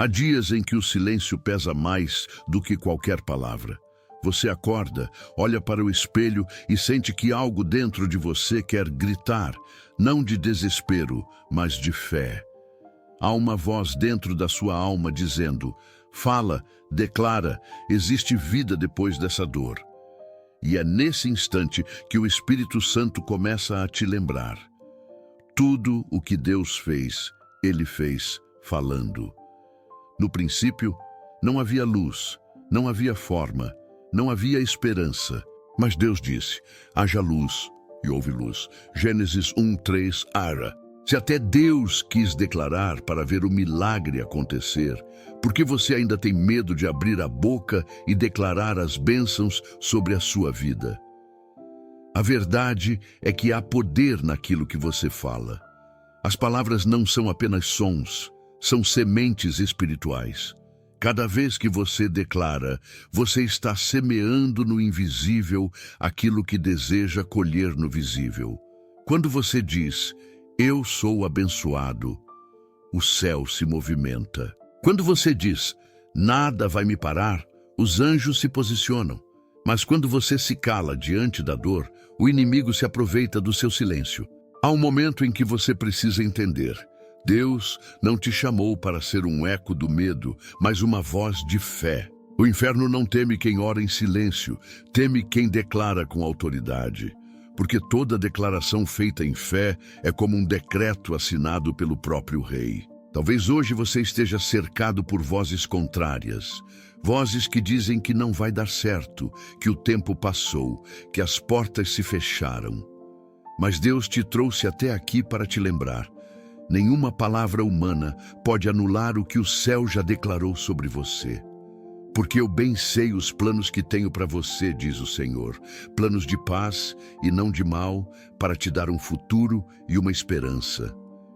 Há dias em que o silêncio pesa mais do que qualquer palavra. Você acorda, olha para o espelho e sente que algo dentro de você quer gritar, não de desespero, mas de fé. Há uma voz dentro da sua alma dizendo: fala, declara, existe vida depois dessa dor. E é nesse instante que o Espírito Santo começa a te lembrar. Tudo o que Deus fez, Ele fez falando. No princípio, não havia luz, não havia forma, não havia esperança. Mas Deus disse: haja luz, e houve luz. Gênesis 1:3, ara. Se até Deus quis declarar para ver o milagre acontecer, por que você ainda tem medo de abrir a boca e declarar as bênçãos sobre a sua vida? A verdade é que há poder naquilo que você fala. As palavras não são apenas sons, são sementes espirituais. Cada vez que você declara, você está semeando no invisível aquilo que deseja colher no visível. Quando você diz: eu sou abençoado, o céu se movimenta. Quando você diz: nada vai me parar, os anjos se posicionam. Mas quando você se cala diante da dor, o inimigo se aproveita do seu silêncio. Há um momento em que você precisa entender: Deus não te chamou para ser um eco do medo, mas uma voz de fé. O inferno não teme quem ora em silêncio, teme quem declara com autoridade. Porque toda declaração feita em fé é como um decreto assinado pelo próprio rei. Talvez hoje você esteja cercado por vozes contrárias, vozes que dizem que não vai dar certo, que o tempo passou, que as portas se fecharam. Mas Deus te trouxe até aqui para te lembrar: nenhuma palavra humana pode anular o que o céu já declarou sobre você. Porque eu bem sei os planos que tenho para você, diz o Senhor, planos de paz e não de mal, para te dar um futuro e uma esperança.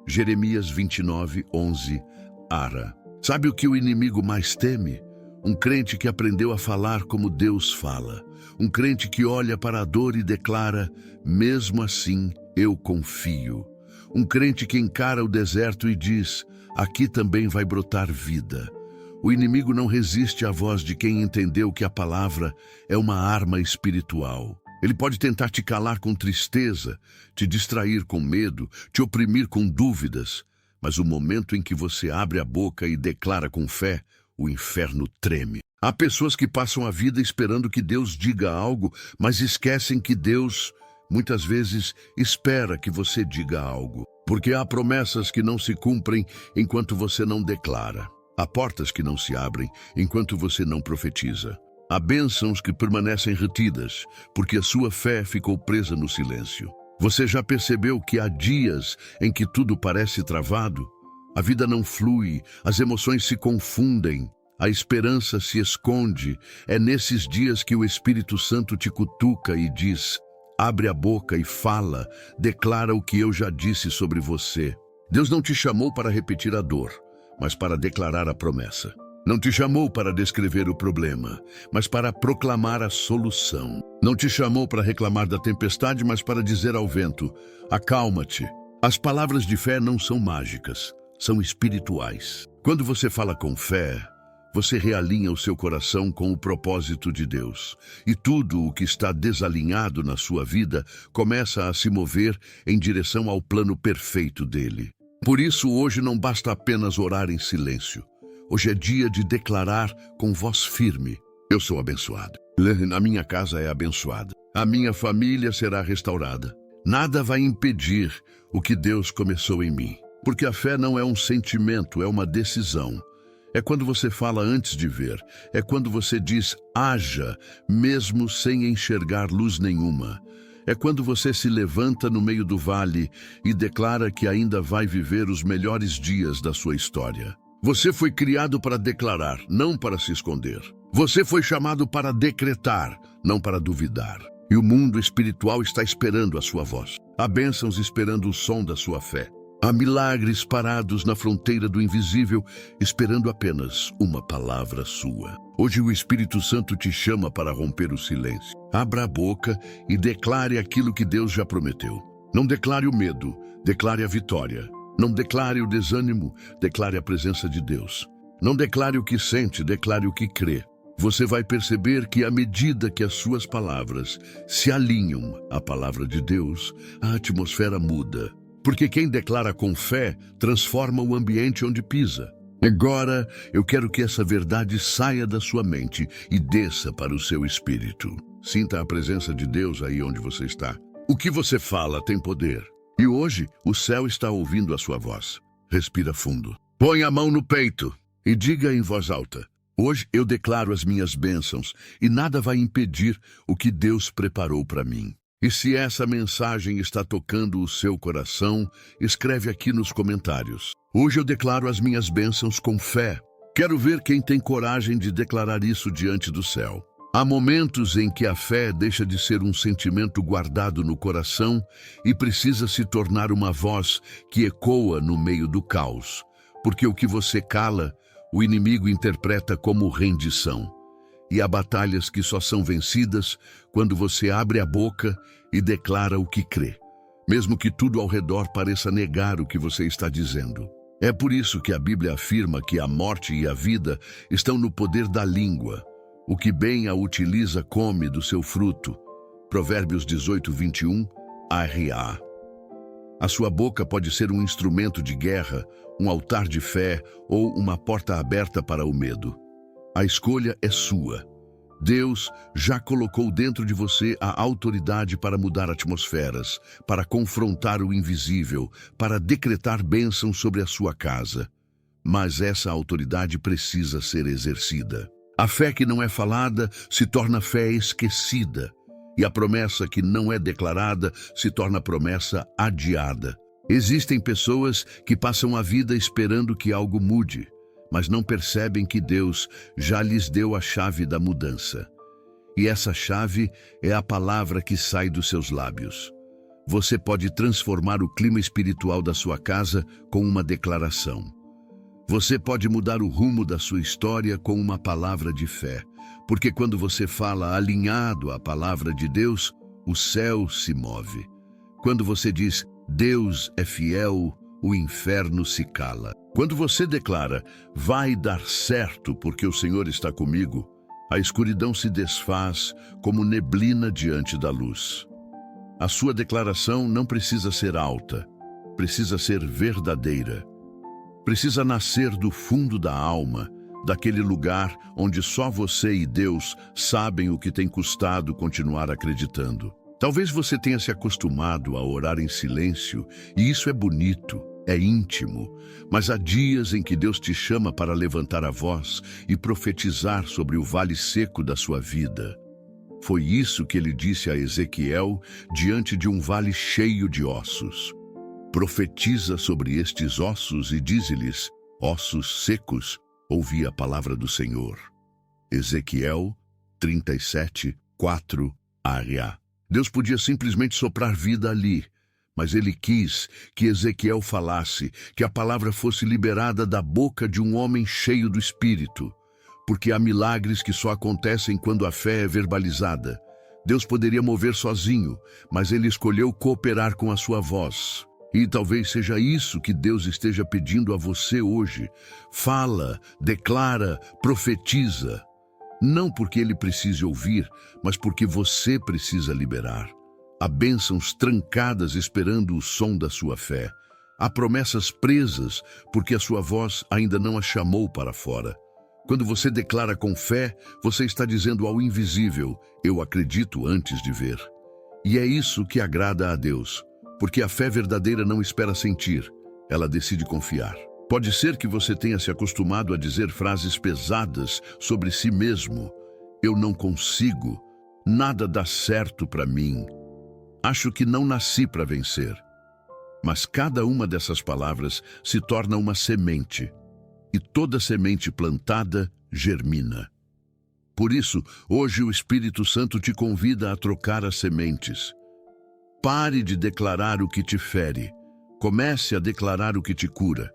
Jeremias 29:11, ara. Sabe o que o inimigo mais teme? Um crente que aprendeu a falar como Deus fala. Um crente que olha para a dor e declara: mesmo assim, eu confio. Um crente que encara o deserto e diz: aqui também vai brotar vida. O inimigo não resiste à voz de quem entendeu que a palavra é uma arma espiritual. Ele pode tentar te calar com tristeza, te distrair com medo, te oprimir com dúvidas. Mas o momento em que você abre a boca e declara com fé, o inferno treme. Há pessoas que passam a vida esperando que Deus diga algo, mas esquecem que Deus, muitas vezes, espera que você diga algo. Porque há promessas que não se cumprem enquanto você não declara. Há portas que não se abrem enquanto você não profetiza. Há bênçãos que permanecem retidas, porque a sua fé ficou presa no silêncio. Você já percebeu que há dias em que tudo parece travado? A vida não flui, as emoções se confundem, a esperança se esconde. É nesses dias que o Espírito Santo te cutuca e diz: abre a boca e fala, declara o que eu já disse sobre você. Deus não te chamou para repetir a dor, mas para declarar a promessa. Não te chamou para descrever o problema, mas para proclamar a solução. Não te chamou para reclamar da tempestade, mas para dizer ao vento: acalma-te. As palavras de fé não são mágicas, são espirituais. Quando você fala com fé, você realinha o seu coração com o propósito de Deus. E tudo o que está desalinhado na sua vida começa a se mover em direção ao plano perfeito dele. Por isso, hoje não basta apenas orar em silêncio. Hoje é dia de declarar com voz firme: eu sou abençoado. A minha casa é abençoada. A minha família será restaurada. Nada vai impedir o que Deus começou em mim. Porque a fé não é um sentimento, é uma decisão. É quando você fala antes de ver. É quando você diz: haja, mesmo sem enxergar luz nenhuma. É quando você se levanta no meio do vale e declara que ainda vai viver os melhores dias da sua história. Você foi criado para declarar, não para se esconder. Você foi chamado para decretar, não para duvidar. E o mundo espiritual está esperando a sua voz. Há bênçãos esperando o som da sua fé. Há milagres parados na fronteira do invisível, esperando apenas uma palavra sua. Hoje o Espírito Santo te chama para romper o silêncio. Abra a boca e declare aquilo que Deus já prometeu. Não declare o medo, declare a vitória. Não declare o desânimo, declare a presença de Deus. Não declare o que sente, declare o que crê. Você vai perceber que à medida que as suas palavras se alinham à palavra de Deus, a atmosfera muda. Porque quem declara com fé transforma o ambiente onde pisa. Agora, eu quero que essa verdade saia da sua mente e desça para o seu espírito. Sinta a presença de Deus aí onde você está. O que você fala tem poder. E hoje, o céu está ouvindo a sua voz. Respira fundo. Põe a mão no peito e diga em voz alta: hoje eu declaro as minhas bênçãos e nada vai impedir o que Deus preparou para mim. E se essa mensagem está tocando o seu coração, escreve aqui nos comentários. Hoje eu declaro as minhas bênçãos com fé. Quero ver quem tem coragem de declarar isso diante do céu. Há momentos em que a fé deixa de ser um sentimento guardado no coração e precisa se tornar uma voz que ecoa no meio do caos. Porque o que você cala, o inimigo interpreta como rendição. E há batalhas que só são vencidas quando você abre a boca e declara o que crê, mesmo que tudo ao redor pareça negar o que você está dizendo. É por isso que a Bíblia afirma que a morte e a vida estão no poder da língua. O que bem a utiliza come do seu fruto. Provérbios 18:21, R.A. A sua boca pode ser um instrumento de guerra, um altar de fé ou uma porta aberta para o medo. A escolha é sua. Deus já colocou dentro de você a autoridade para mudar atmosferas, para confrontar o invisível, para decretar bênção sobre a sua casa. Mas essa autoridade precisa ser exercida. A fé que não é falada se torna fé esquecida, e a promessa que não é declarada se torna promessa adiada. Existem pessoas que passam a vida esperando que algo mude, mas não percebem que Deus já lhes deu a chave da mudança. E essa chave é a palavra que sai dos seus lábios. Você pode transformar o clima espiritual da sua casa com uma declaração. Você pode mudar o rumo da sua história com uma palavra de fé, porque quando você fala alinhado à palavra de Deus, o céu se move. Quando você diz, Deus é fiel, o inferno se cala. Quando você declara, vai dar certo porque o Senhor está comigo, a escuridão se desfaz como neblina diante da luz. A sua declaração não precisa ser alta, precisa ser verdadeira. Precisa nascer do fundo da alma, daquele lugar onde só você e Deus sabem o que tem custado continuar acreditando. Talvez você tenha se acostumado a orar em silêncio, e isso é bonito, é íntimo, mas há dias em que Deus te chama para levantar a voz e profetizar sobre o vale seco da sua vida. Foi isso que ele disse a Ezequiel diante de um vale cheio de ossos. Profetiza sobre estes ossos e dize-lhes, ossos secos, ouvi a palavra do Senhor. Ezequiel 37, 4, R.A. Deus podia simplesmente soprar vida ali, mas ele quis que Ezequiel falasse, que a palavra fosse liberada da boca de um homem cheio do Espírito, porque há milagres que só acontecem quando a fé é verbalizada. Deus poderia mover sozinho, mas ele escolheu cooperar com a sua voz. E talvez seja isso que Deus esteja pedindo a você hoje. Fala, declara, profetiza. Não porque ele precise ouvir, mas porque você precisa liberar. Há bênçãos trancadas esperando o som da sua fé. Há promessas presas porque a sua voz ainda não as chamou para fora. Quando você declara com fé, você está dizendo ao invisível, eu acredito antes de ver. E é isso que agrada a Deus, porque a fé verdadeira não espera sentir, ela decide confiar. Pode ser que você tenha se acostumado a dizer frases pesadas sobre si mesmo. Eu não consigo, nada dá certo para mim. Acho que não nasci para vencer. Mas cada uma dessas palavras se torna uma semente, e toda semente plantada germina. Por isso, hoje o Espírito Santo te convida a trocar as sementes. Pare de declarar o que te fere. Comece a declarar o que te cura.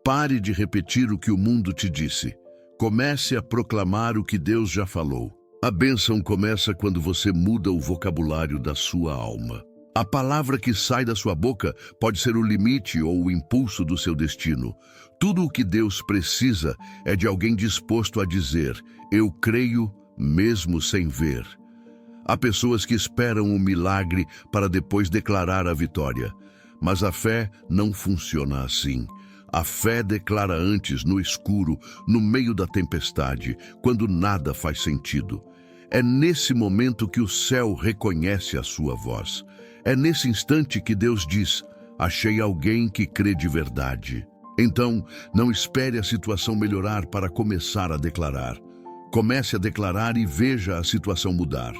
Pare de repetir o que o mundo te disse. Comece a proclamar o que Deus já falou. A bênção começa quando você muda o vocabulário da sua alma. A palavra que sai da sua boca pode ser o limite ou o impulso do seu destino. Tudo o que Deus precisa é de alguém disposto a dizer: eu creio mesmo sem ver. Há pessoas que esperam um milagre para depois declarar a vitória, mas a fé não funciona assim. A fé declara antes no escuro, no meio da tempestade, quando nada faz sentido. É nesse momento que o céu reconhece a sua voz. É nesse instante que Deus diz: achei alguém que crê de verdade. Então, não espere a situação melhorar para começar a declarar. Comece a declarar e veja a situação mudar.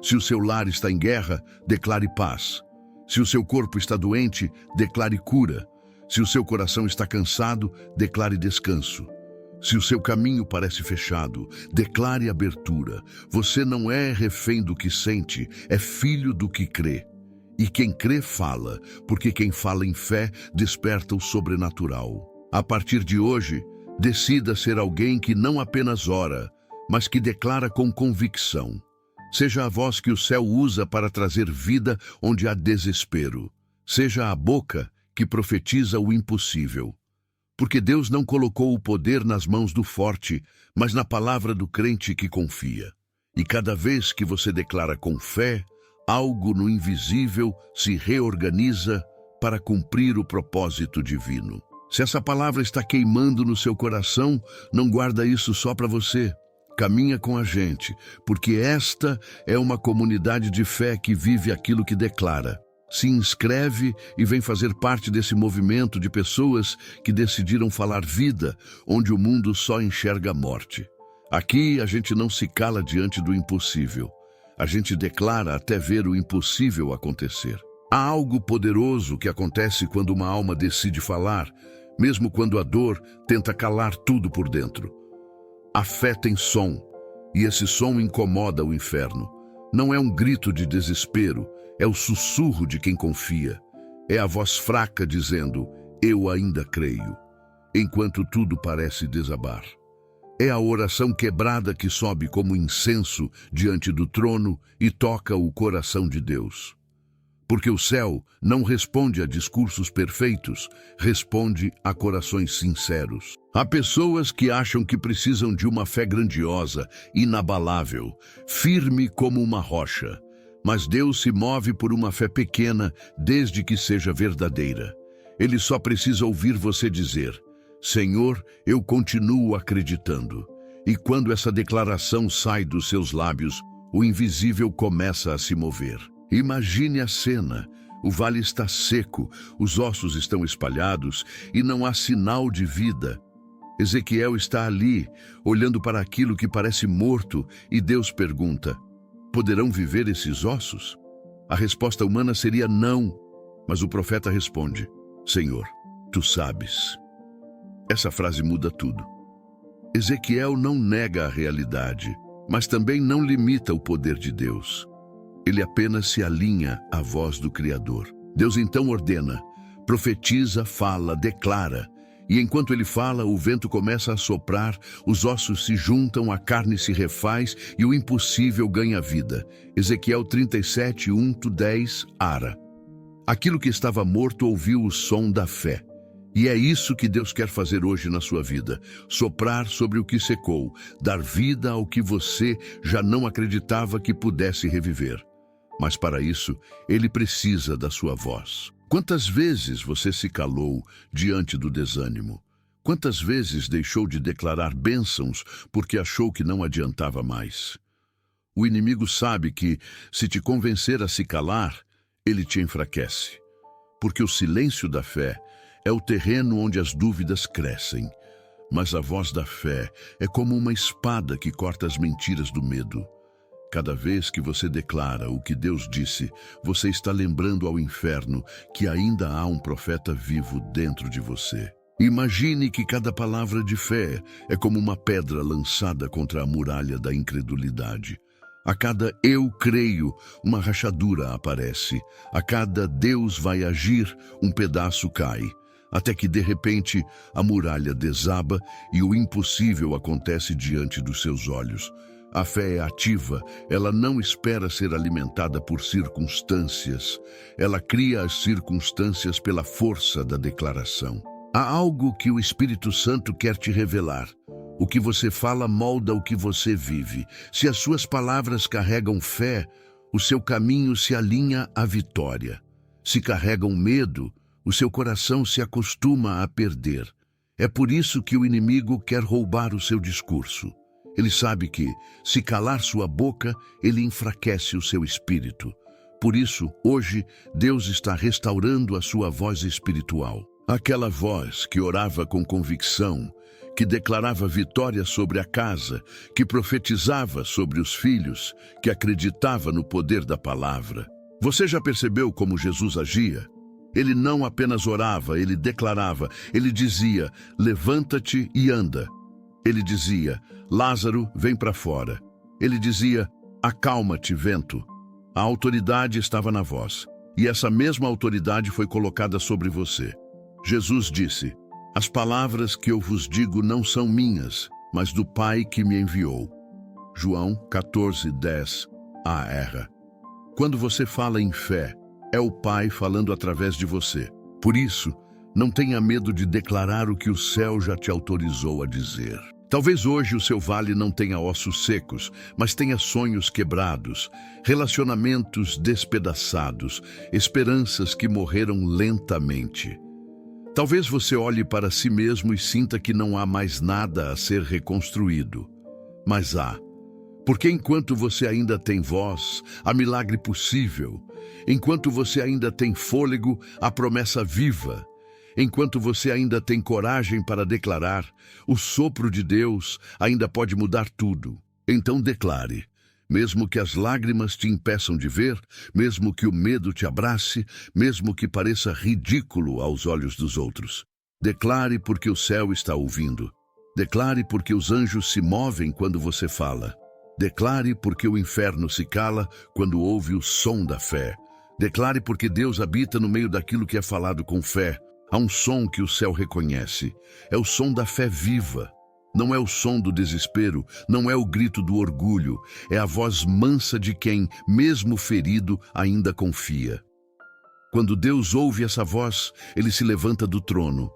Se o seu lar está em guerra, declare paz. Se o seu corpo está doente, declare cura. Se o seu coração está cansado, declare descanso. Se o seu caminho parece fechado, declare abertura. Você não é refém do que sente, é filho do que crê. E quem crê fala, porque quem fala em fé desperta o sobrenatural. A partir de hoje, decida ser alguém que não apenas ora, mas que declara com convicção. Seja a voz que o céu usa para trazer vida onde há desespero. Seja a boca que profetiza o impossível. Porque Deus não colocou o poder nas mãos do forte, mas na palavra do crente que confia. E cada vez que você declara com fé, algo no invisível se reorganiza para cumprir o propósito divino. Se essa palavra está queimando no seu coração, não guarda isso só para você. Caminha com a gente, porque esta é uma comunidade de fé que vive aquilo que declara. Se inscreve e vem fazer parte desse movimento de pessoas que decidiram falar vida, onde o mundo só enxerga a morte. Aqui a gente não se cala diante do impossível. A gente declara até ver o impossível acontecer. Há algo poderoso que acontece quando uma alma decide falar, mesmo quando a dor tenta calar tudo por dentro. A fé tem som, e esse som incomoda o inferno. Não é um grito de desespero, é o sussurro de quem confia. É a voz fraca dizendo: eu ainda creio, enquanto tudo parece desabar. É a oração quebrada que sobe como incenso diante do trono e toca o coração de Deus. Porque o céu não responde a discursos perfeitos, responde a corações sinceros. Há pessoas que acham que precisam de uma fé grandiosa, inabalável, firme como uma rocha. Mas Deus se move por uma fé pequena, desde que seja verdadeira. Ele só precisa ouvir você dizer: Senhor, eu continuo acreditando. E quando essa declaração sai dos seus lábios, o invisível começa a se mover. Imagine a cena. O vale está seco, os ossos estão espalhados e não há sinal de vida. Ezequiel está ali, olhando para aquilo que parece morto, e Deus pergunta: poderão viver esses ossos? A resposta humana seria não, mas o profeta responde: Senhor, tu sabes. Essa frase muda tudo. Ezequiel não nega a realidade, mas também não limita o poder de Deus. Ele apenas se alinha à voz do Criador. Deus então ordena, profetiza, fala, declara. E enquanto ele fala, o vento começa a soprar, os ossos se juntam, a carne se refaz e o impossível ganha vida. Ezequiel 37, 1-10, Ara. Aquilo que estava morto ouviu o som da fé. E é isso que Deus quer fazer hoje na sua vida. Soprar sobre o que secou, dar vida ao que você já não acreditava que pudesse reviver. Mas para isso, Ele precisa da sua voz. Quantas vezes você se calou diante do desânimo? Quantas vezes deixou de declarar bênçãos porque achou que não adiantava mais? O inimigo sabe que, se te convencer a se calar, ele te enfraquece. Porque o silêncio da fé é o terreno onde as dúvidas crescem. Mas a voz da fé é como uma espada que corta as mentiras do medo. Cada vez que você declara o que Deus disse, você está lembrando ao inferno que ainda há um profeta vivo dentro de você. Imagine que cada palavra de fé é como uma pedra lançada contra a muralha da incredulidade. A cada eu creio, uma rachadura aparece. A cada Deus vai agir, um pedaço cai. Até que, de repente, a muralha desaba e o impossível acontece diante dos seus olhos. A fé é ativa, ela não espera ser alimentada por circunstâncias. Ela cria as circunstâncias pela força da declaração. Há algo que o Espírito Santo quer te revelar. O que você fala molda o que você vive. Se as suas palavras carregam fé, o seu caminho se alinha à vitória. Se carregam medo, o seu coração se acostuma a perder. É por isso que o inimigo quer roubar o seu discurso. Ele sabe que, se calar sua boca, ele enfraquece o seu espírito. Por isso, hoje, Deus está restaurando a sua voz espiritual. Aquela voz que orava com convicção, que declarava vitória sobre a casa, que profetizava sobre os filhos, que acreditava no poder da palavra. Você já percebeu como Jesus agia? Ele não apenas orava, ele declarava, ele dizia, levanta-te e anda. Ele dizia, Lázaro, vem para fora. Ele dizia, acalma-te, vento. A autoridade estava na voz, e essa mesma autoridade foi colocada sobre você. Jesus disse, as palavras que eu vos digo não são minhas, mas do Pai que me enviou. João 14:10 AR. Quando você fala em fé, é o Pai falando através de você. Por isso, não tenha medo de declarar o que o céu já te autorizou a dizer. Talvez hoje o seu vale não tenha ossos secos, mas tenha sonhos quebrados, relacionamentos despedaçados, esperanças que morreram lentamente. Talvez você olhe para si mesmo e sinta que não há mais nada a ser reconstruído. Mas há. Porque enquanto você ainda tem voz, há milagre possível. Enquanto você ainda tem fôlego, há promessa viva. Enquanto você ainda tem coragem para declarar, o sopro de Deus ainda pode mudar tudo. Então declare. Mesmo que as lágrimas te impeçam de ver, mesmo que o medo te abrace, mesmo que pareça ridículo aos olhos dos outros. Declare porque o céu está ouvindo. Declare porque os anjos se movem quando você fala. Declare porque o inferno se cala quando ouve o som da fé. Declare porque Deus habita no meio daquilo que é falado com fé. Há um som que o céu reconhece. É o som da fé viva. Não é o som do desespero, não é o grito do orgulho, é a voz mansa de quem, mesmo ferido, ainda confia. Quando Deus ouve essa voz, ele se levanta do trono.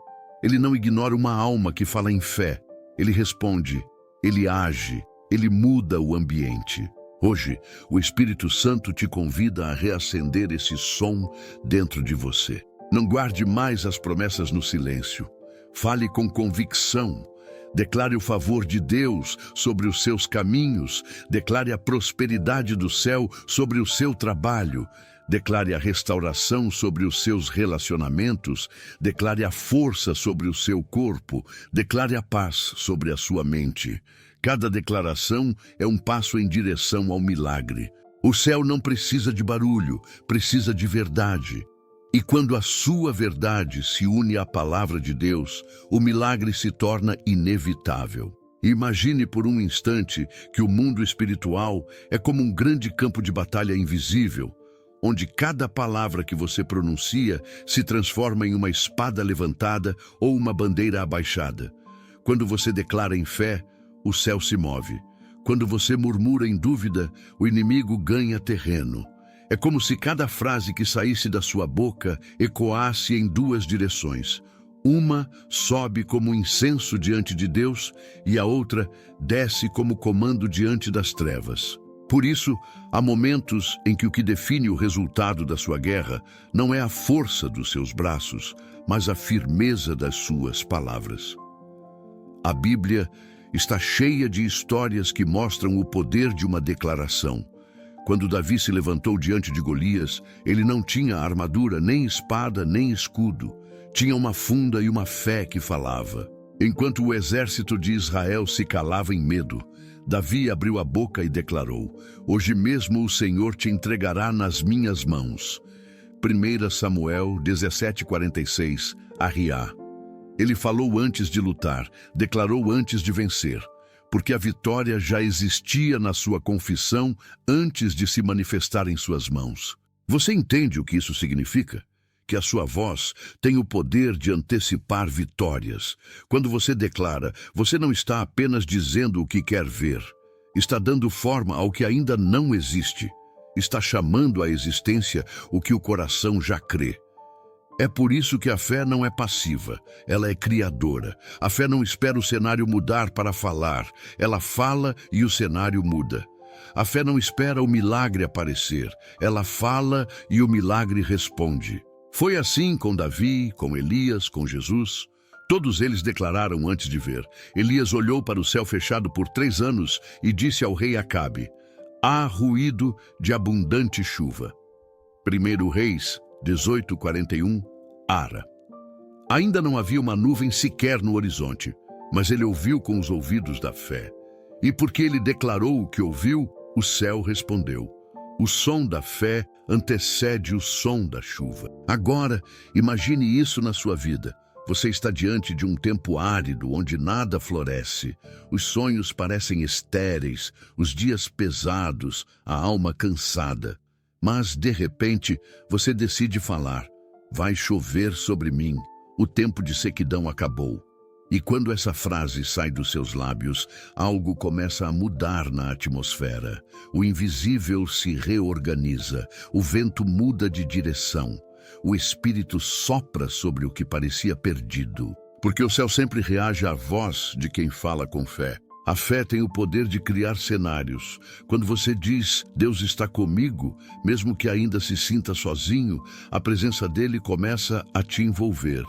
Ele não ignora uma alma que fala em fé. Ele responde, ele age, ele muda o ambiente. Hoje, o Espírito Santo te convida a reacender esse som dentro de você. Não guarde mais as promessas no silêncio. Fale com convicção. Declare o favor de Deus sobre os seus caminhos. Declare a prosperidade do céu sobre o seu trabalho. Declare a restauração sobre os seus relacionamentos. Declare a força sobre o seu corpo. Declare a paz sobre a sua mente. Cada declaração é um passo em direção ao milagre. O céu não precisa de barulho, precisa de verdade. E quando a sua verdade se une à palavra de Deus, o milagre se torna inevitável. Imagine por um instante que o mundo espiritual é como um grande campo de batalha invisível, onde cada palavra que você pronuncia se transforma em uma espada levantada ou uma bandeira abaixada. Quando você declara em fé, o céu se move. Quando você murmura em dúvida, o inimigo ganha terreno. É como se cada frase que saísse da sua boca ecoasse em duas direções. Uma sobe como incenso diante de Deus e a outra desce como comando diante das trevas. Por isso, há momentos em que o que define o resultado da sua guerra não é a força dos seus braços, mas a firmeza das suas palavras. A Bíblia está cheia de histórias que mostram o poder de uma declaração. Quando Davi se levantou diante de Golias, ele não tinha armadura, nem espada, nem escudo. Tinha uma funda e uma fé que falava. Enquanto o exército de Israel se calava em medo, Davi abriu a boca e declarou, hoje mesmo o Senhor te entregará nas minhas mãos. 1 Samuel 17:46, Arriá. Ele falou antes de lutar, declarou antes de vencer. Porque a vitória já existia na sua confissão antes de se manifestar em suas mãos. Você entende o que isso significa? Que a sua voz tem o poder de antecipar vitórias. Quando você declara, você não está apenas dizendo o que quer ver. Está dando forma ao que ainda não existe. Está chamando à existência o que o coração já crê. É por isso que a fé não é passiva, ela é criadora. A fé não espera o cenário mudar para falar, ela fala e o cenário muda. A fé não espera o milagre aparecer, ela fala e o milagre responde. Foi assim com Davi, com Elias, com Jesus. Todos eles declararam antes de ver. Elias olhou para o céu fechado por 3 anos e disse ao rei Acabe: há ruído de abundante chuva. 1 Reis 18:41, Ara. Ainda não havia uma nuvem sequer no horizonte, mas ele ouviu com os ouvidos da fé. E porque ele declarou o que ouviu, o céu respondeu. O som da fé antecede o som da chuva. Agora, imagine isso na sua vida. Você está diante de um tempo árido, onde nada floresce. Os sonhos parecem estéreis, os dias pesados, a alma cansada. Mas, de repente, você decide falar: vai chover sobre mim, o tempo de sequidão acabou. E quando essa frase sai dos seus lábios, algo começa a mudar na atmosfera. O invisível se reorganiza, o vento muda de direção. O Espírito sopra sobre o que parecia perdido. Porque o céu sempre reage à voz de quem fala com fé. A fé tem o poder de criar cenários. Quando você diz, Deus está comigo, mesmo que ainda se sinta sozinho, a presença dele começa a te envolver.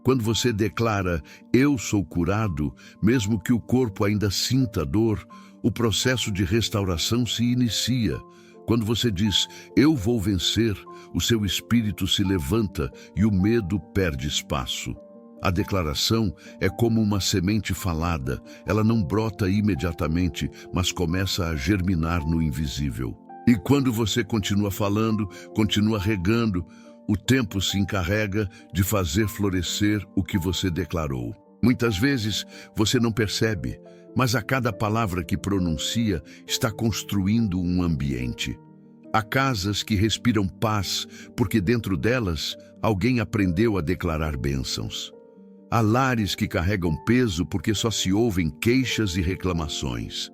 Quando você declara, eu sou curado, mesmo que o corpo ainda sinta dor, o processo de restauração se inicia. Quando você diz, eu vou vencer, o seu espírito se levanta e o medo perde espaço. A declaração é como uma semente falada. Ela não brota imediatamente, mas começa a germinar no invisível. E quando você continua falando, continua regando, o tempo se encarrega de fazer florescer o que você declarou. Muitas vezes você não percebe, mas a cada palavra que pronuncia está construindo um ambiente. Há casas que respiram paz, porque dentro delas alguém aprendeu a declarar bênçãos. Há lares que carregam peso porque só se ouvem queixas e reclamações.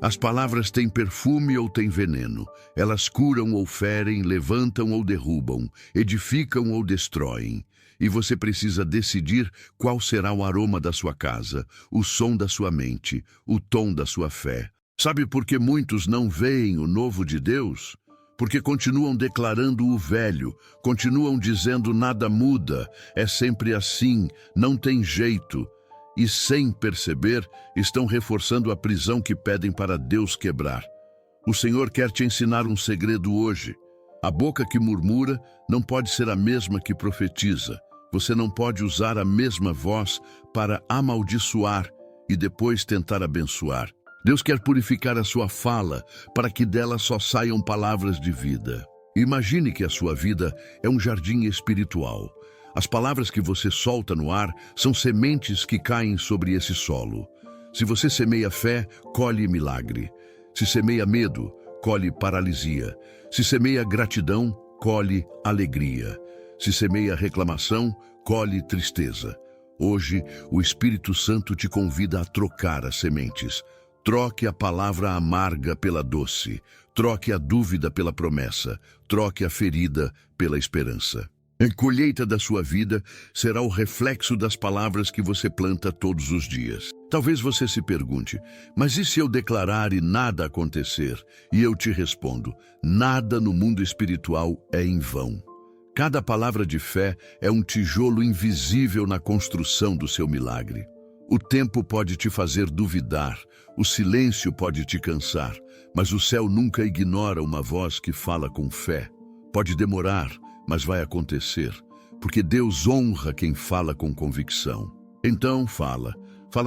As palavras têm perfume ou têm veneno. Elas curam ou ferem, levantam ou derrubam, edificam ou destroem. E você precisa decidir qual será o aroma da sua casa, o som da sua mente, o tom da sua fé. Sabe por que muitos não veem o novo de Deus? Porque continuam declarando o velho, continuam dizendo nada muda, é sempre assim, não tem jeito. E sem perceber, estão reforçando a prisão que pedem para Deus quebrar. O Senhor quer te ensinar um segredo hoje. A boca que murmura não pode ser a mesma que profetiza. Você não pode usar a mesma voz para amaldiçoar e depois tentar abençoar. Deus quer purificar a sua fala para que dela só saiam palavras de vida. Imagine que a sua vida é um jardim espiritual. As palavras que você solta no ar são sementes que caem sobre esse solo. Se você semeia fé, colhe milagre. Se semeia medo, colhe paralisia. Se semeia gratidão, colhe alegria. Se semeia reclamação, colhe tristeza. Hoje, o Espírito Santo te convida a trocar as sementes. Troque a palavra amarga pela doce. Troque a dúvida pela promessa. Troque a ferida pela esperança. A colheita da sua vida será o reflexo das palavras que você planta todos os dias. Talvez você se pergunte, mas e se eu declarar e nada acontecer? E eu te respondo, nada no mundo espiritual é em vão. Cada palavra de fé é um tijolo invisível na construção do seu milagre. O tempo pode te fazer duvidar, o silêncio pode te cansar, mas o céu nunca ignora uma voz que fala com fé. Pode demorar, mas vai acontecer, porque Deus honra quem fala com convicção. Então fala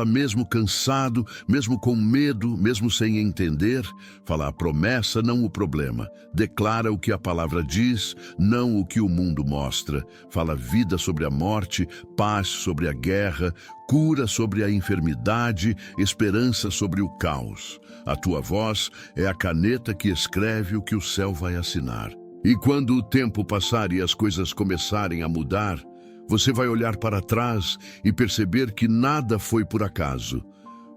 mesmo cansado, mesmo com medo, mesmo sem entender. Fala a promessa, não o problema. Declara o que a palavra diz, não o que o mundo mostra. Fala vida sobre a morte, paz sobre a guerra, cura sobre a enfermidade, esperança sobre o caos. A tua voz é a caneta que escreve o que o céu vai assinar. E quando o tempo passar e as coisas começarem a mudar, você vai olhar para trás e perceber que nada foi por acaso.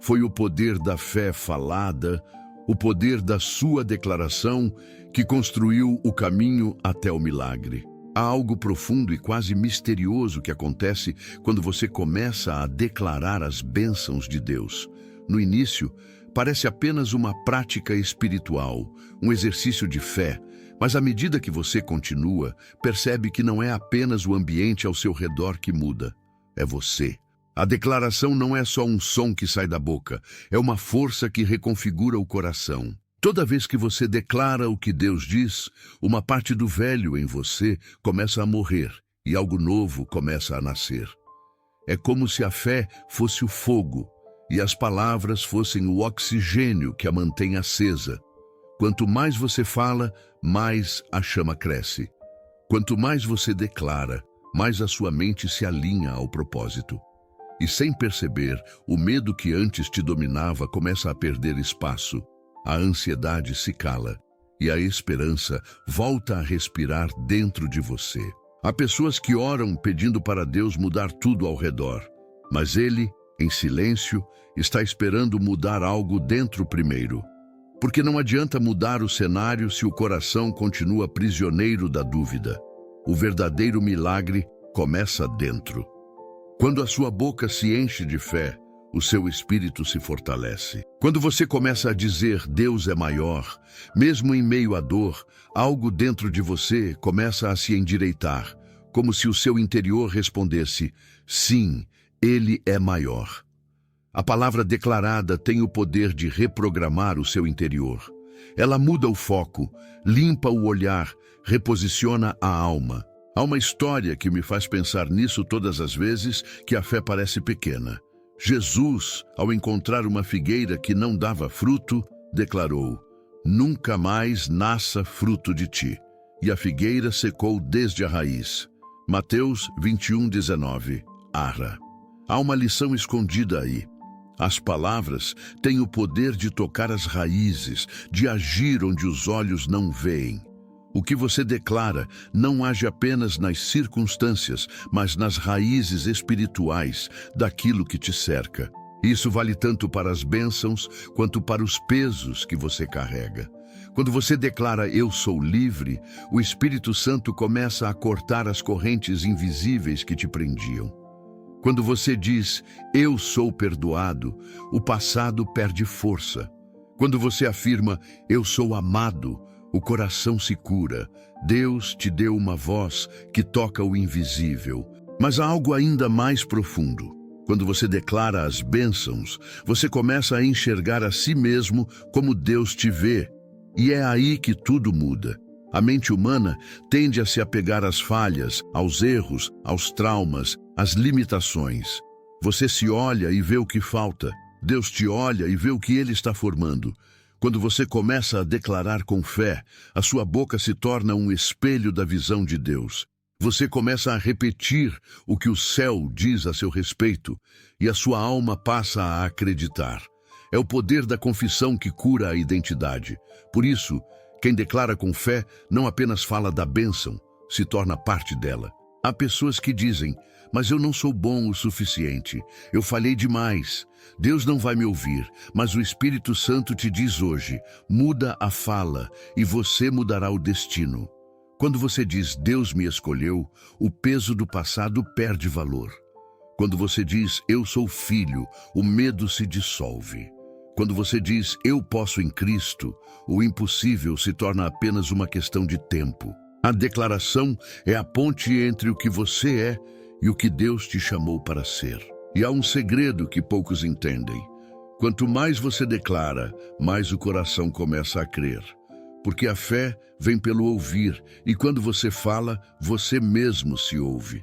Foi o poder da fé falada, o poder da sua declaração que construiu o caminho até o milagre. Há algo profundo e quase misterioso que acontece quando você começa a declarar as bênçãos de Deus. No início, parece apenas uma prática espiritual, um exercício de fé, mas à medida que você continua, percebe que não é apenas o ambiente ao seu redor que muda, é você. A declaração não é só um som que sai da boca, é uma força que reconfigura o coração. Toda vez que você declara o que Deus diz, uma parte do velho em você começa a morrer e algo novo começa a nascer. É como se a fé fosse o fogo e as palavras fossem o oxigênio que a mantém acesa. Quanto mais você fala, mais a chama cresce. Quanto mais você declara, mais a sua mente se alinha ao propósito. E sem perceber, o medo que antes te dominava começa a perder espaço. A ansiedade se cala e a esperança volta a respirar dentro de você. Há pessoas que oram pedindo para Deus mudar tudo ao redor, mas Ele, em silêncio, está esperando mudar algo dentro primeiro. Porque não adianta mudar o cenário se o coração continua prisioneiro da dúvida. O verdadeiro milagre começa dentro. Quando a sua boca se enche de fé, o seu espírito se fortalece. Quando você começa a dizer Deus é maior, mesmo em meio à dor, algo dentro de você começa a se endireitar, como se o seu interior respondesse, sim, Ele é maior. A palavra declarada tem o poder de reprogramar o seu interior. Ela muda o foco, limpa o olhar, reposiciona a alma. Há uma história que me faz pensar nisso todas as vezes que a fé parece pequena. Jesus, ao encontrar uma figueira que não dava fruto, declarou, nunca mais nasça fruto de ti. E a figueira secou desde a raiz. Mateus 21:19. Arra. Há uma lição escondida aí. As palavras têm o poder de tocar as raízes, de agir onde os olhos não veem. O que você declara não age apenas nas circunstâncias, mas nas raízes espirituais daquilo que te cerca. Isso vale tanto para as bênçãos quanto para os pesos que você carrega. Quando você declara eu sou livre, o Espírito Santo começa a cortar as correntes invisíveis que te prendiam. Quando você diz eu sou perdoado, o passado perde força. Quando você afirma eu sou amado, o coração se cura. Deus te deu uma voz que toca o invisível. Mas há algo ainda mais profundo. Quando você declara as bênçãos, você começa a enxergar a si mesmo como Deus te vê. E é aí que tudo muda. A mente humana tende a se apegar às falhas, aos erros, aos traumas, às limitações. Você se olha e vê o que falta. Deus te olha e vê o que Ele está formando. Quando você começa a declarar com fé, a sua boca se torna um espelho da visão de Deus. Você começa a repetir o que o céu diz a seu respeito e a sua alma passa a acreditar. É o poder da confissão que cura a identidade. Por isso, quem declara com fé não apenas fala da bênção, se torna parte dela. Há pessoas que dizem, mas eu não sou bom o suficiente, eu falhei demais, Deus não vai me ouvir, mas o Espírito Santo te diz hoje, muda a fala e você mudará o destino. Quando você diz Deus me escolheu, o peso do passado perde valor. Quando você diz eu sou filho, o medo se dissolve. Quando você diz eu posso em Cristo, o impossível se torna apenas uma questão de tempo. A declaração é a ponte entre o que você é e o que Deus te chamou para ser. E há um segredo que poucos entendem. Quanto mais você declara, mais o coração começa a crer. Porque a fé vem pelo ouvir, e quando você fala, você mesmo se ouve.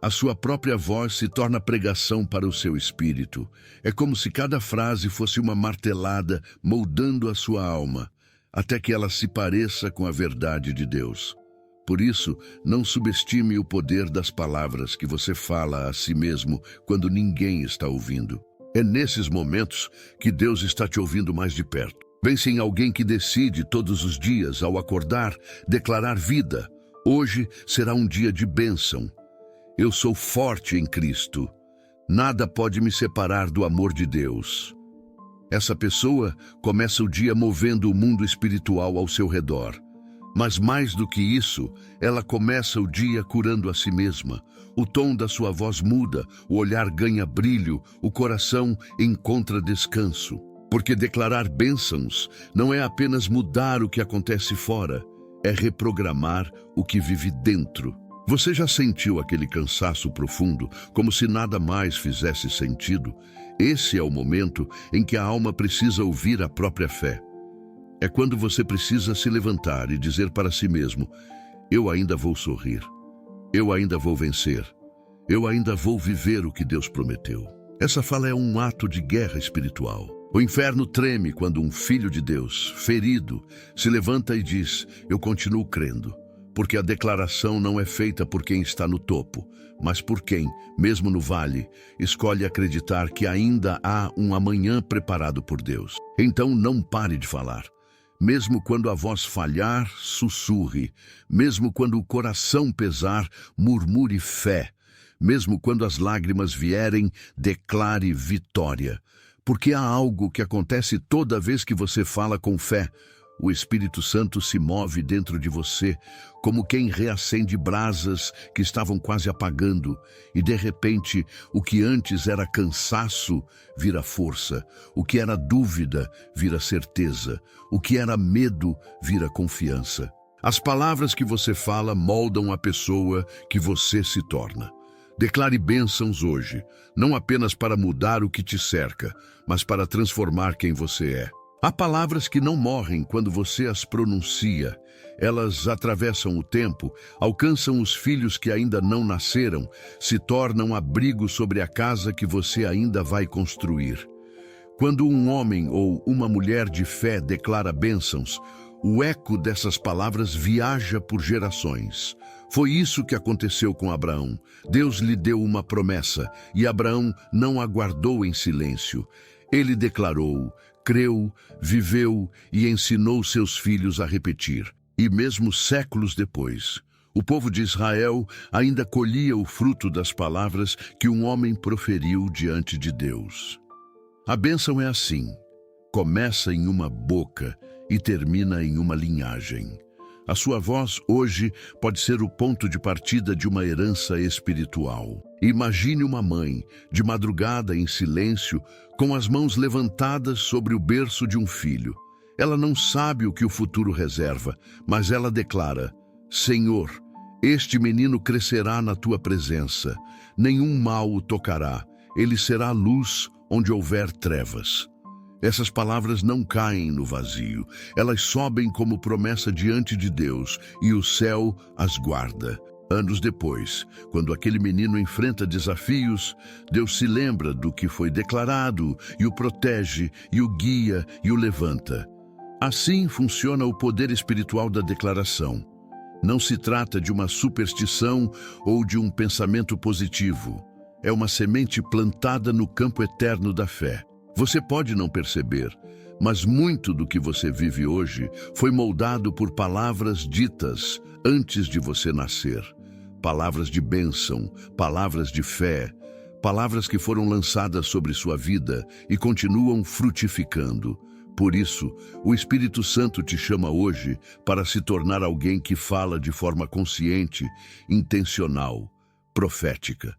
A sua própria voz se torna pregação para o seu espírito. É como se cada frase fosse uma martelada moldando a sua alma, até que ela se pareça com a verdade de Deus. Por isso, não subestime o poder das palavras que você fala a si mesmo quando ninguém está ouvindo. É nesses momentos que Deus está te ouvindo mais de perto. Pense em alguém que decide todos os dias, ao acordar, declarar vida. Hoje será um dia de bênção. Eu sou forte em Cristo. Nada pode me separar do amor de Deus. Essa pessoa começa o dia movendo o mundo espiritual ao seu redor. Mas mais do que isso, ela começa o dia curando a si mesma. O tom da sua voz muda, o olhar ganha brilho, o coração encontra descanso. Porque declarar bênçãos não é apenas mudar o que acontece fora, é reprogramar o que vive dentro. Você já sentiu aquele cansaço profundo, como se nada mais fizesse sentido? Esse é o momento em que a alma precisa ouvir a própria fé. É quando você precisa se levantar e dizer para si mesmo: eu ainda vou sorrir, eu ainda vou vencer, eu ainda vou viver o que Deus prometeu. Essa fala é um ato de guerra espiritual. O inferno treme quando um filho de Deus, ferido, se levanta e diz: eu continuo crendo. Porque a declaração não é feita por quem está no topo, mas por quem, mesmo no vale, escolhe acreditar que ainda há um amanhã preparado por Deus. Então não pare de falar. Mesmo quando a voz falhar, sussurre. Mesmo quando o coração pesar, murmure fé. Mesmo quando as lágrimas vierem, declare vitória. Porque há algo que acontece toda vez que você fala com fé. O Espírito Santo se move dentro de você, como quem reacende brasas que estavam quase apagando, e de repente, o que antes era cansaço vira força, o que era dúvida vira certeza, o que era medo vira confiança. As palavras que você fala moldam a pessoa que você se torna. Declare bênçãos hoje, não apenas para mudar o que te cerca, mas para transformar quem você é. Há palavras que não morrem quando você as pronuncia. Elas atravessam o tempo, alcançam os filhos que ainda não nasceram, se tornam abrigo sobre a casa que você ainda vai construir. Quando um homem ou uma mulher de fé declara bênçãos, o eco dessas palavras viaja por gerações. Foi isso que aconteceu com Abraão. Deus lhe deu uma promessa e Abraão não aguardou em silêncio. Ele declarou, creu, viveu e ensinou seus filhos a repetir. E mesmo séculos depois, o povo de Israel ainda colhia o fruto das palavras que um homem proferiu diante de Deus. A bênção é assim: começa em uma boca e termina em uma linhagem. A sua voz hoje pode ser o ponto de partida de uma herança espiritual. Imagine uma mãe, de madrugada em silêncio, com as mãos levantadas sobre o berço de um filho. Ela não sabe o que o futuro reserva, mas ela declara: Senhor, este menino crescerá na tua presença. Nenhum mal o tocará. Ele será luz onde houver trevas. Essas palavras não caem no vazio. Elas sobem como promessa diante de Deus e o céu as guarda. Anos depois, quando aquele menino enfrenta desafios, Deus se lembra do que foi declarado e o protege, e o guia e o levanta. Assim funciona o poder espiritual da declaração. Não se trata de uma superstição ou de um pensamento positivo. É uma semente plantada no campo eterno da fé. Você pode não perceber, mas muito do que você vive hoje foi moldado por palavras ditas antes de você nascer. Palavras de bênção, palavras de fé, palavras que foram lançadas sobre sua vida e continuam frutificando. Por isso, o Espírito Santo te chama hoje para se tornar alguém que fala de forma consciente, intencional, profética.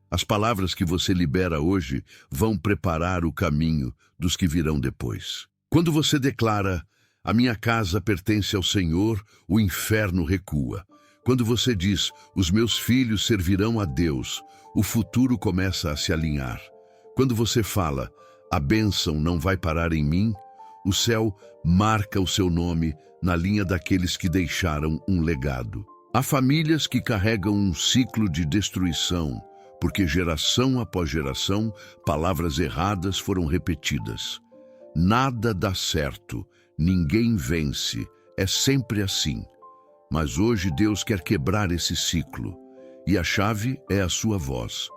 As palavras que você libera hoje vão preparar o caminho dos que virão depois. Quando você declara, a minha casa pertence ao Senhor, o inferno recua. Quando você diz, os meus filhos servirão a Deus, o futuro começa a se alinhar. Quando você fala, a bênção não vai parar em mim, o céu marca o seu nome na linha daqueles que deixaram um legado. Há famílias que carregam um ciclo de destruição, porque geração após geração, palavras erradas foram repetidas. Nada dá certo, ninguém vence, é sempre assim. Mas hoje Deus quer quebrar esse ciclo, e a chave é a sua voz.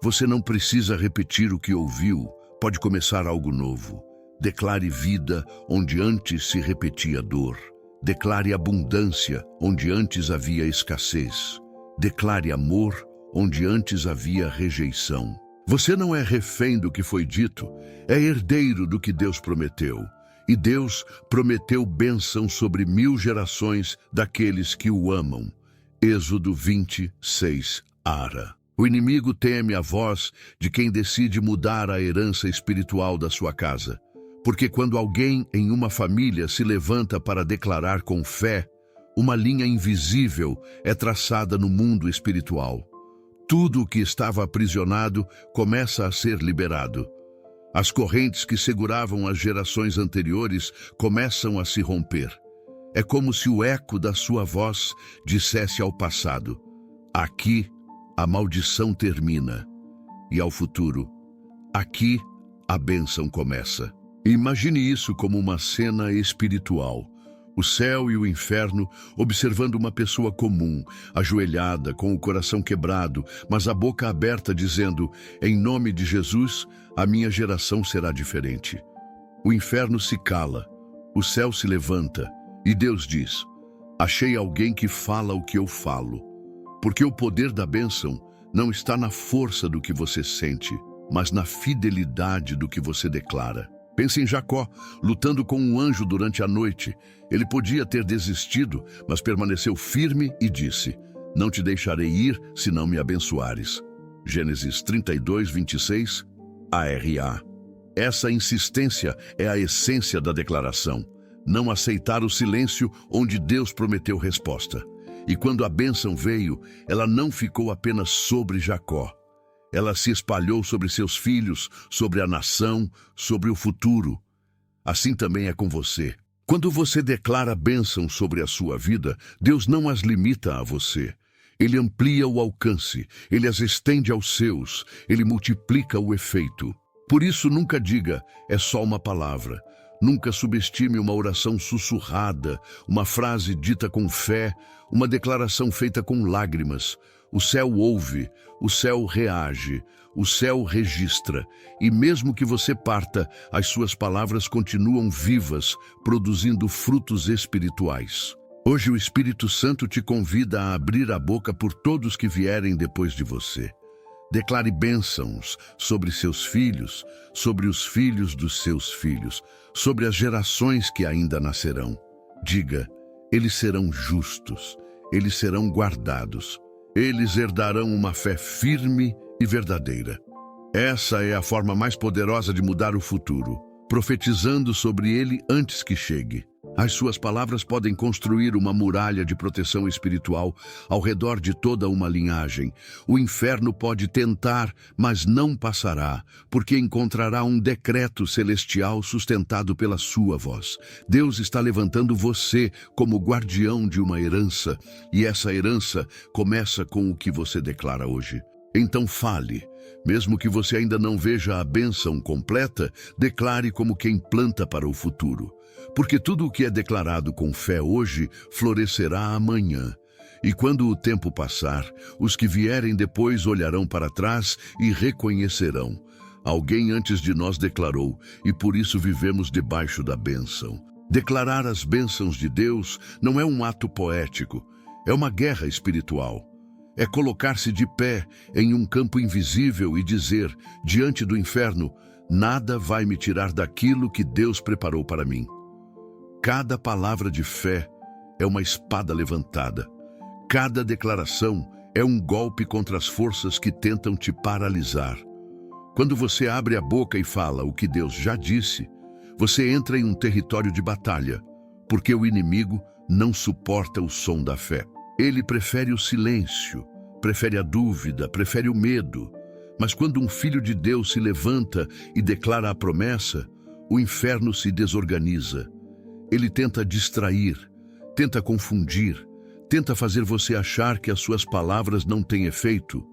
Você não precisa repetir o que ouviu, pode começar algo novo. Declare vida onde antes se repetia dor. Declare abundância onde antes havia escassez. Declare amor onde antes havia rejeição. Você não é refém do que foi dito, é herdeiro do que Deus prometeu. E Deus prometeu bênção sobre 1000 gerações daqueles que o amam. Êxodo 26, Ara. O inimigo teme a voz de quem decide mudar a herança espiritual da sua casa. Porque quando alguém em uma família se levanta para declarar com fé, uma linha invisível é traçada no mundo espiritual. Tudo o que estava aprisionado começa a ser liberado. As correntes que seguravam as gerações anteriores começam a se romper. É como se o eco da sua voz dissesse ao passado: aqui a maldição termina, e ao futuro: aqui a bênção começa. Imagine isso como uma cena espiritual. O céu e o inferno observando uma pessoa comum, ajoelhada, com o coração quebrado, mas a boca aberta dizendo: em nome de Jesus, a minha geração será diferente. O inferno se cala, o céu se levanta, e Deus diz: achei alguém que fala o que eu falo. Porque o poder da bênção não está na força do que você sente, mas na fidelidade do que você declara. Pense em Jacó, lutando com um anjo durante a noite. Ele podia ter desistido, mas permaneceu firme e disse: não te deixarei ir se não me abençoares. Gênesis 32, 26, ARA. Essa insistência é a essência da declaração. Não aceitar o silêncio onde Deus prometeu resposta. E quando a bênção veio, ela não ficou apenas sobre Jacó. Ela se espalhou sobre seus filhos, sobre a nação, sobre o futuro. Assim também é com você. Quando você declara bênção sobre a sua vida, Deus não as limita a você. Ele amplia o alcance, Ele as estende aos seus, Ele multiplica o efeito. Por isso, nunca diga: é só uma palavra. Nunca subestime uma oração sussurrada, uma frase dita com fé, uma declaração feita com lágrimas. O céu ouve, o céu reage, o céu registra, e mesmo que você parta, as suas palavras continuam vivas, produzindo frutos espirituais. Hoje o Espírito Santo te convida a abrir a boca por todos que vierem depois de você. Declare bênçãos sobre seus filhos, sobre os filhos dos seus filhos, sobre as gerações que ainda nascerão. Diga: eles serão justos, eles serão guardados. Eles herdarão uma fé firme e verdadeira. Essa é a forma mais poderosa de mudar o futuro, profetizando sobre ele antes que chegue. As suas palavras podem construir uma muralha de proteção espiritual ao redor de toda uma linhagem. O inferno pode tentar, mas não passará, porque encontrará um decreto celestial sustentado pela sua voz. Deus está levantando você como guardião de uma herança, e essa herança começa com o que você declara hoje. Então fale. Mesmo que você ainda não veja a bênção completa, declare como quem planta para o futuro. Porque tudo o que é declarado com fé hoje florescerá amanhã. E quando o tempo passar, os que vierem depois olharão para trás e reconhecerão: alguém antes de nós declarou, e por isso vivemos debaixo da bênção. Declarar as bênçãos de Deus não é um ato poético, é uma guerra espiritual. É colocar-se de pé em um campo invisível e dizer, diante do inferno: nada vai me tirar daquilo que Deus preparou para mim. Cada palavra de fé é uma espada levantada. Cada declaração é um golpe contra as forças que tentam te paralisar. Quando você abre a boca e fala o que Deus já disse, você entra em um território de batalha, porque o inimigo não suporta o som da fé. Ele prefere o silêncio, prefere a dúvida, prefere o medo. Mas quando um filho de Deus se levanta e declara a promessa, o inferno se desorganiza. Ele tenta distrair, tenta confundir, tenta fazer você achar que as suas palavras não têm efeito.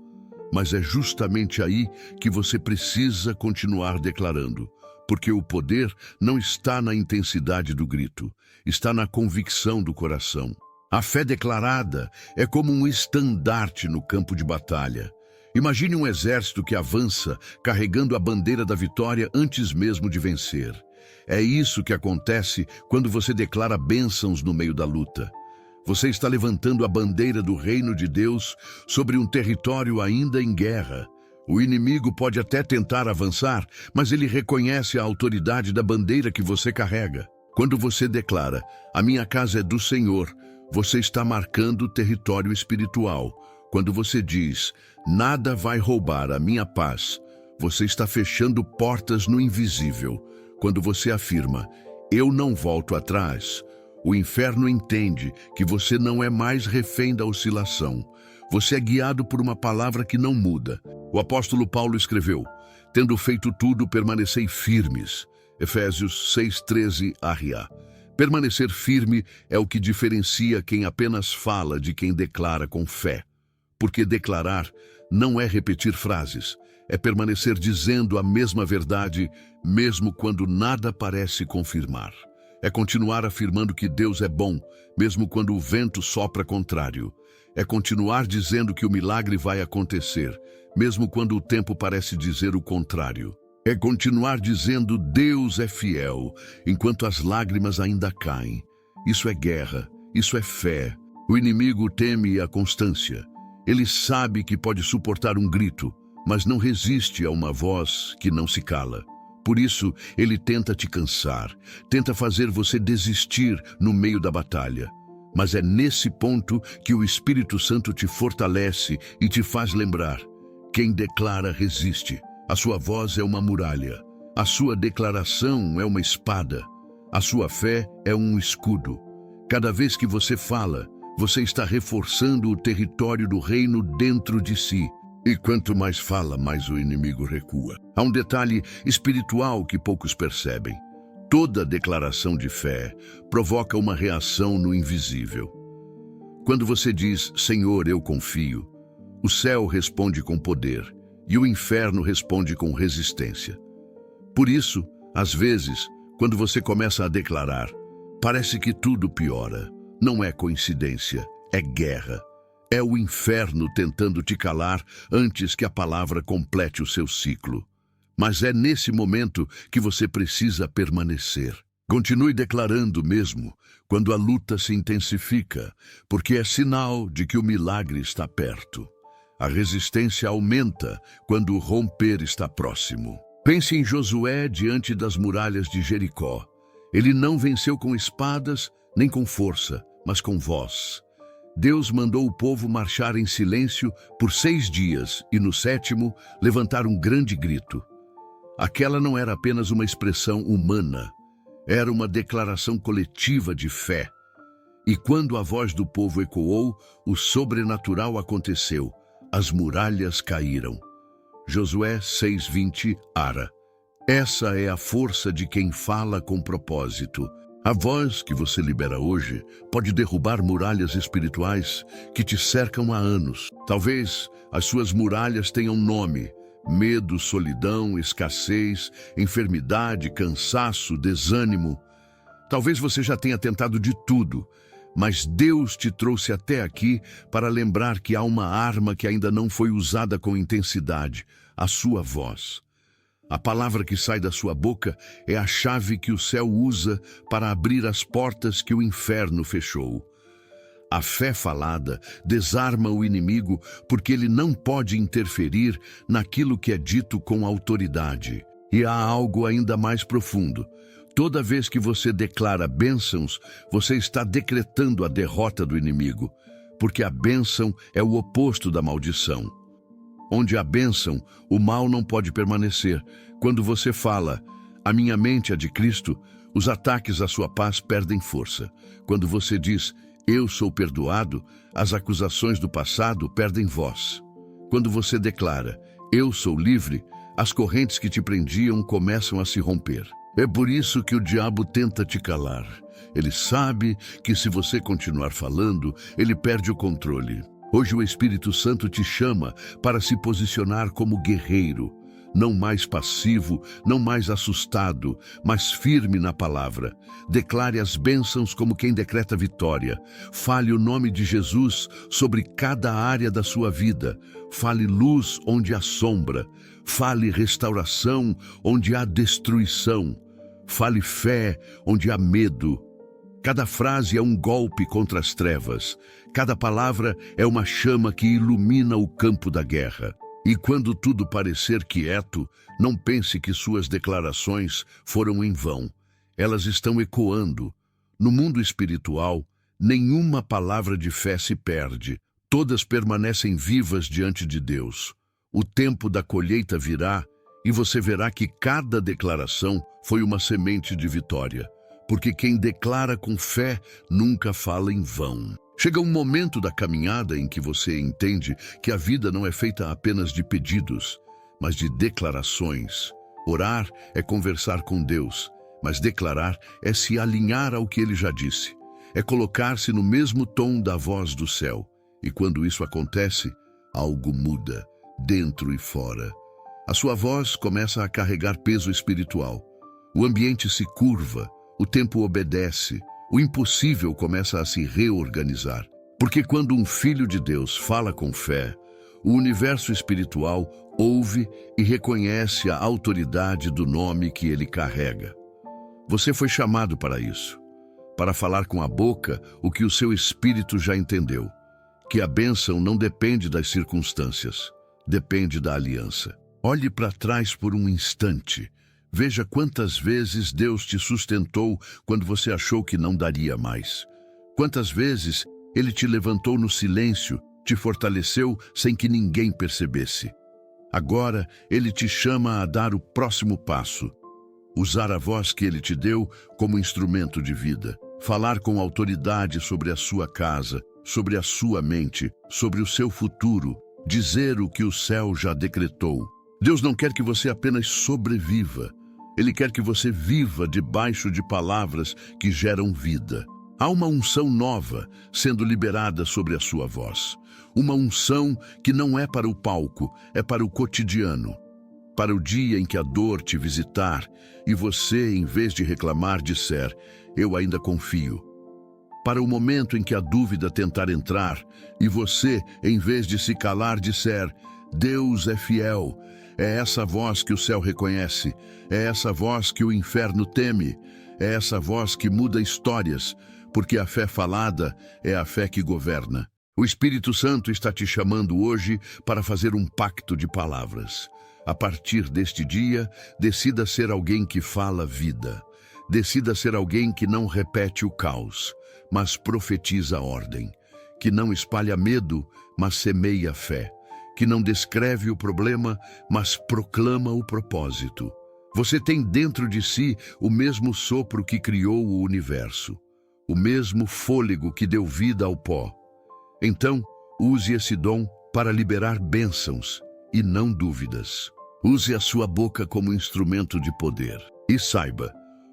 Mas é justamente aí que você precisa continuar declarando, porque o poder não está na intensidade do grito, está na convicção do coração. A fé declarada é como um estandarte no campo de batalha. Imagine um exército que avança carregando a bandeira da vitória antes mesmo de vencer. É isso que acontece quando você declara bênçãos no meio da luta. Você está levantando a bandeira do reino de Deus sobre um território ainda em guerra. O inimigo pode até tentar avançar, mas ele reconhece a autoridade da bandeira que você carrega. Quando você declara, a minha casa é do Senhor, você está marcando o território espiritual. Quando você diz, nada vai roubar a minha paz, você está fechando portas no invisível. Quando você afirma, eu não volto atrás, o inferno entende que você não é mais refém da oscilação. Você é guiado por uma palavra que não muda. O apóstolo Paulo escreveu, tendo feito tudo, permanecei firmes. Efésios 6:13-a. Permanecer firme é o que diferencia quem apenas fala de quem declara com fé. Porque declarar não é repetir frases, é permanecer dizendo a mesma verdade, mesmo quando nada parece confirmar. É continuar afirmando que Deus é bom, mesmo quando o vento sopra contrário. É continuar dizendo que o milagre vai acontecer, mesmo quando o tempo parece dizer o contrário. É continuar dizendo Deus é fiel, enquanto as lágrimas ainda caem. Isso é guerra, isso é fé. O inimigo teme a constância. Ele sabe que pode suportar um grito, mas não resiste a uma voz que não se cala. Por isso, ele tenta te cansar, tenta fazer você desistir no meio da batalha. Mas é nesse ponto que o Espírito Santo te fortalece e te faz lembrar. Quem declara resiste. A sua voz é uma muralha. A sua declaração é uma espada. A sua fé é um escudo. Cada vez que você fala, você está reforçando o território do reino dentro de si. E quanto mais fala, mais o inimigo recua. Há um detalhe espiritual que poucos percebem. Toda declaração de fé provoca uma reação no invisível. Quando você diz, Senhor, eu confio, o céu responde com poder e o inferno responde com resistência. Por isso, às vezes, quando você começa a declarar, parece que tudo piora. Não é coincidência, é guerra. É o inferno tentando te calar antes que a palavra complete o seu ciclo. Mas é nesse momento que você precisa permanecer. Continue declarando mesmo quando a luta se intensifica, porque é sinal de que o milagre está perto. A resistência aumenta quando o romper está próximo. Pense em Josué diante das muralhas de Jericó. Ele não venceu com espadas nem com força, mas com voz. Deus mandou o povo marchar em silêncio por 6 dias e no 7º levantar um grande grito. Aquela não era apenas uma expressão humana, era uma declaração coletiva de fé. E quando a voz do povo ecoou, o sobrenatural aconteceu, as muralhas caíram. Josué 6:20-a. Essa é a força de quem fala com propósito. A voz que você libera hoje pode derrubar muralhas espirituais que te cercam há anos. Talvez as suas muralhas tenham nome: medo, solidão, escassez, enfermidade, cansaço, desânimo. Talvez você já tenha tentado de tudo, mas Deus te trouxe até aqui para lembrar que há uma arma que ainda não foi usada com intensidade: a sua voz. A palavra que sai da sua boca é a chave que o céu usa para abrir as portas que o inferno fechou. A fé falada desarma o inimigo porque ele não pode interferir naquilo que é dito com autoridade. E há algo ainda mais profundo. Toda vez que você declara bênçãos, você está decretando a derrota do inimigo, porque a bênção é o oposto da maldição. Onde há bênção, o mal não pode permanecer. Quando você fala, a minha mente é de Cristo, os ataques à sua paz perdem força. Quando você diz, eu sou perdoado, as acusações do passado perdem voz. Quando você declara, eu sou livre, as correntes que te prendiam começam a se romper. É por isso que o diabo tenta te calar. Ele sabe que se você continuar falando, ele perde o controle. Hoje o Espírito Santo te chama para se posicionar como guerreiro, não mais passivo, não mais assustado, mas firme na palavra. Declare as bênçãos como quem decreta vitória. Fale o nome de Jesus sobre cada área da sua vida. Fale luz onde há sombra. Fale restauração onde há destruição. Fale fé onde há medo. Cada frase é um golpe contra as trevas. Cada palavra é uma chama que ilumina o campo da guerra. E quando tudo parecer quieto, não pense que suas declarações foram em vão. Elas estão ecoando. No mundo espiritual, nenhuma palavra de fé se perde. Todas permanecem vivas diante de Deus. O tempo da colheita virá e você verá que cada declaração foi uma semente de vitória. Porque quem declara com fé nunca fala em vão. Chega um momento da caminhada em que você entende que a vida não é feita apenas de pedidos, mas de declarações. Orar é conversar com Deus, mas declarar é se alinhar ao que Ele já disse. É colocar-se no mesmo tom da voz do céu. E quando isso acontece, algo muda, dentro e fora. A sua voz começa a carregar peso espiritual. O ambiente se curva, o tempo obedece. O impossível começa a se reorganizar. Porque quando um filho de Deus fala com fé, o universo espiritual ouve e reconhece a autoridade do nome que ele carrega. Você foi chamado para isso, para falar com a boca o que o seu espírito já entendeu, que a bênção não depende das circunstâncias, depende da aliança. Olhe para trás por um instante. Veja quantas vezes Deus te sustentou quando você achou que não daria mais. Quantas vezes Ele te levantou no silêncio, te fortaleceu sem que ninguém percebesse. Agora Ele te chama a dar o próximo passo. Usar a voz que Ele te deu como instrumento de vida. Falar com autoridade sobre a sua casa, sobre a sua mente, sobre o seu futuro. Dizer o que o céu já decretou. Deus não quer que você apenas sobreviva. Ele quer que você viva debaixo de palavras que geram vida. Há uma unção nova sendo liberada sobre a sua voz. Uma unção que não é para o palco, é para o cotidiano. Para o dia em que a dor te visitar e você, em vez de reclamar, disser, eu ainda confio. Para o momento em que a dúvida tentar entrar e você, em vez de se calar, disser, Deus é fiel. É essa voz que o céu reconhece, é essa voz que o inferno teme, é essa voz que muda histórias, porque a fé falada é a fé que governa. O Espírito Santo está te chamando hoje para fazer um pacto de palavras. A partir deste dia, decida ser alguém que fala vida. Decida ser alguém que não repete o caos, mas profetiza a ordem. Que não espalha medo, mas semeia fé. Que não descreve o problema, mas proclama o propósito. Você tem dentro de si o mesmo sopro que criou o universo, o mesmo fôlego que deu vida ao pó. Então, use esse dom para liberar bênçãos e não dúvidas. Use a sua boca como instrumento de poder. E saiba,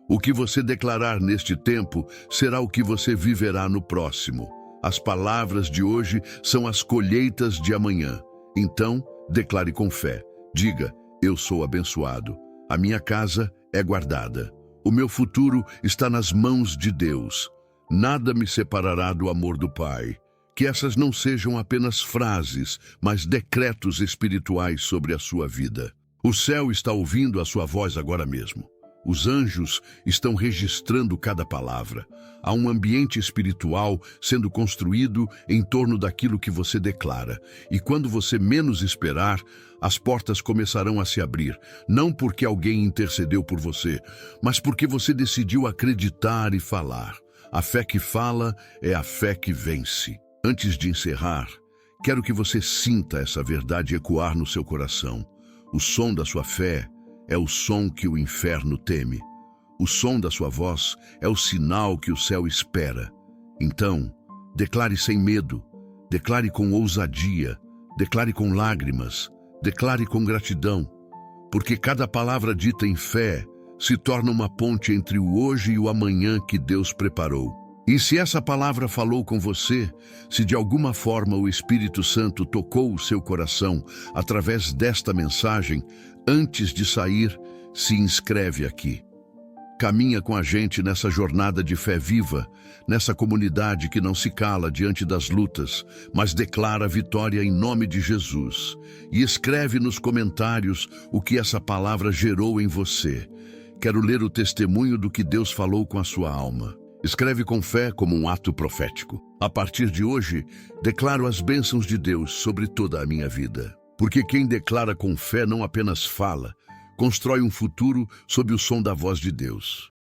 o que você declarar neste tempo será o que você viverá no próximo. As palavras de hoje são as colheitas de amanhã. Então, declare com fé. Diga, eu sou abençoado. A minha casa é guardada. O meu futuro está nas mãos de Deus. Nada me separará do amor do Pai. Que essas não sejam apenas frases, mas decretos espirituais sobre a sua vida. O céu está ouvindo a sua voz agora mesmo. Os anjos estão registrando cada palavra. Há um ambiente espiritual sendo construído em torno daquilo que você declara. E quando você menos esperar, as portas começarão a se abrir. Não porque alguém intercedeu por você, mas porque você decidiu acreditar e falar. A fé que fala é a fé que vence. Antes de encerrar, quero que você sinta essa verdade ecoar no seu coração. O som da sua fé é o som que o inferno teme. O som da sua voz é o sinal que o céu espera. Então, declare sem medo, declare com ousadia, declare com lágrimas, declare com gratidão, porque cada palavra dita em fé se torna uma ponte entre o hoje e o amanhã que Deus preparou. E se essa palavra falou com você, se de alguma forma o Espírito Santo tocou o seu coração através desta mensagem, antes de sair, se inscreve aqui. Caminha com a gente nessa jornada de fé viva, nessa comunidade que não se cala diante das lutas, mas declara a vitória em nome de Jesus. E escreve nos comentários o que essa palavra gerou em você. Quero ler o testemunho do que Deus falou com a sua alma. Escreve com fé como um ato profético. A partir de hoje, declaro as bênçãos de Deus sobre toda a minha vida. Porque quem declara com fé não apenas fala, constrói um futuro sob o som da voz de Deus.